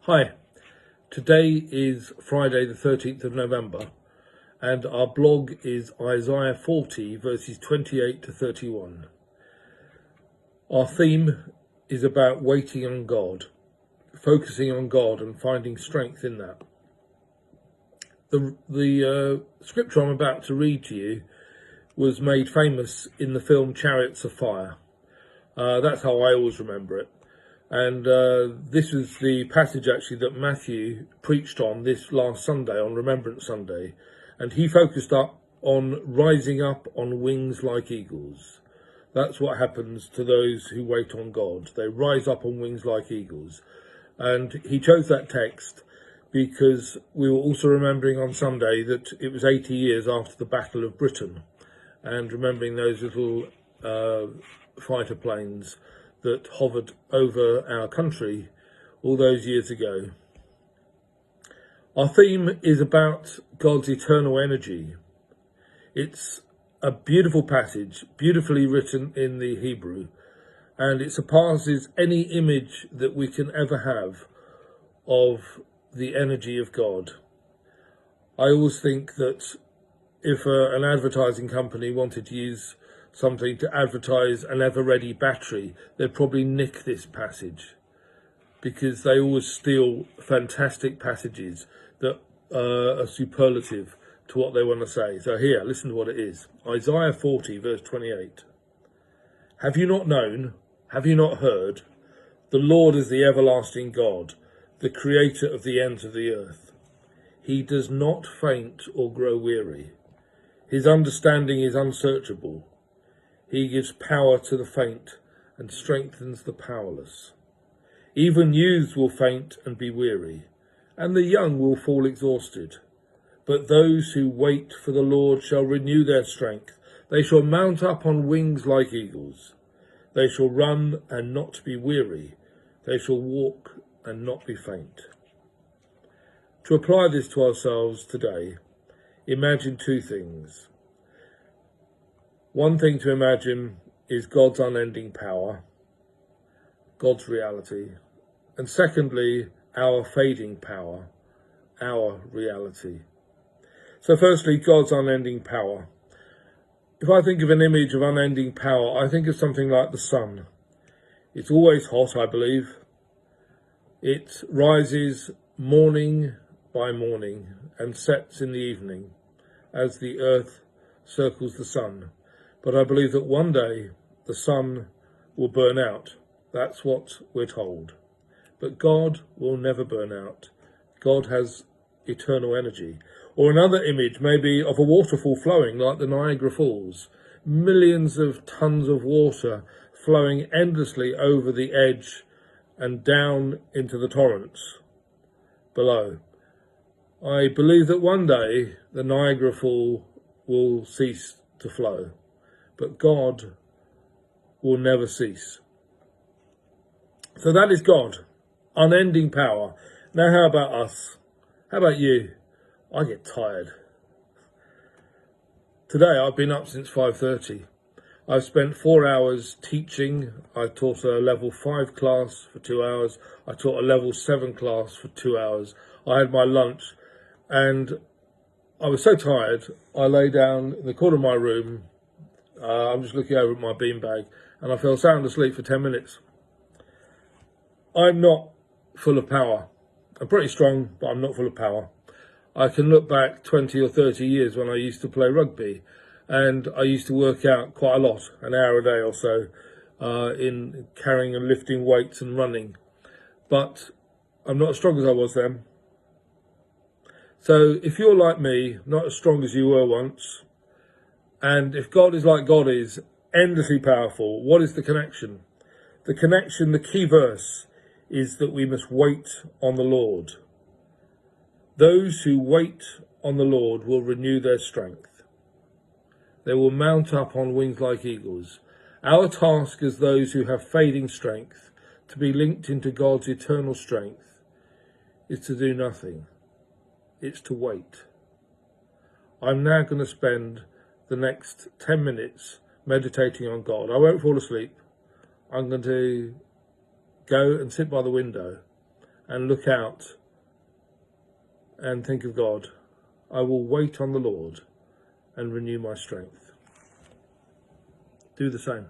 Hi, today is Friday the 13th of November and our blog is Isaiah 40 verses 28 to 31. Our theme is about waiting on God, focusing on God and finding strength in that. The scripture I'm about to read to you was made famous in the film Chariots of Fire. That's how I always remember it. And this was the passage actually that Matthew preached on this last Sunday, on Remembrance Sunday. And he focused up on rising up on wings like eagles. That's what happens to those who wait on God. They rise up on wings like eagles. And he chose that text because we were also remembering on Sunday that it was 80 years after the Battle of Britain. And remembering those little fighter planes that hovered over our country all those years ago. Our theme is about God's eternal energy. It's a beautiful passage, beautifully written in the Hebrew, and it surpasses any image that we can ever have of the energy of God. I always think that if an advertising company wanted to use something to advertise an ever-ready battery, they'd probably nick this passage, because they always steal fantastic passages that are superlative to what they want to say. So here, listen to what it is. Isaiah 40 verse 28. Have you not known? Have you not heard? The Lord is the everlasting God, the creator of the ends of the earth. He does not faint or grow weary. His understanding is unsearchable. He gives power to the faint and strengthens the powerless. Even youths will faint and be weary, and the young will fall exhausted. But those who wait for the Lord shall renew their strength. They shall mount up on wings like eagles. They shall run and not be weary. They shall walk and not be faint. To apply this to ourselves today, imagine two things. One thing to imagine is God's unending power, God's reality, and secondly, our fading power, our reality. So firstly, God's unending power. If I think of an image of unending power, I think of something like the sun. It's always hot, I believe. It rises morning by morning and sets in the evening as the earth circles the sun. But I believe that one day the sun will burn out. That's what we're told. But God will never burn out. God has eternal energy. Or another image maybe of a waterfall flowing like the Niagara Falls. Millions of tons of water flowing endlessly over the edge and down into the torrents below. I believe that one day the Niagara Fall will cease to flow. But God will never cease. So that is God, unending power. Now how about us? How about you? I get tired. Today I've been up since 5:30. I've spent 4 hours teaching. I taught a level 5 class for 2 hours. I taught a level 7 class for 2 hours. I had my lunch and I was so tired, I lay down in the corner of my room. I'm just looking over at my beanbag and I fell sound asleep for 10 minutes. I'm not full of power. I'm pretty strong, but I'm not full of power. I can look back 20 or 30 years when I used to play rugby, and I used to work out quite a lot, an hour a day or so, in carrying and lifting weights and running. But I'm not as strong as I was then. So if you're like me, not as strong as you were once, and if God is like God is, endlessly powerful, what is the connection? The connection, the key verse, is that we must wait on the Lord. Those who wait on the Lord will renew their strength. They will mount up on wings like eagles. Our task as those who have fading strength, to be linked into God's eternal strength, is to do nothing. It's to wait. I'm now going to spend the next 10 minutes meditating on God. I won't fall asleep. I'm going to go and sit by the window and look out and think of God. I will wait on the Lord and renew my strength. Do the same.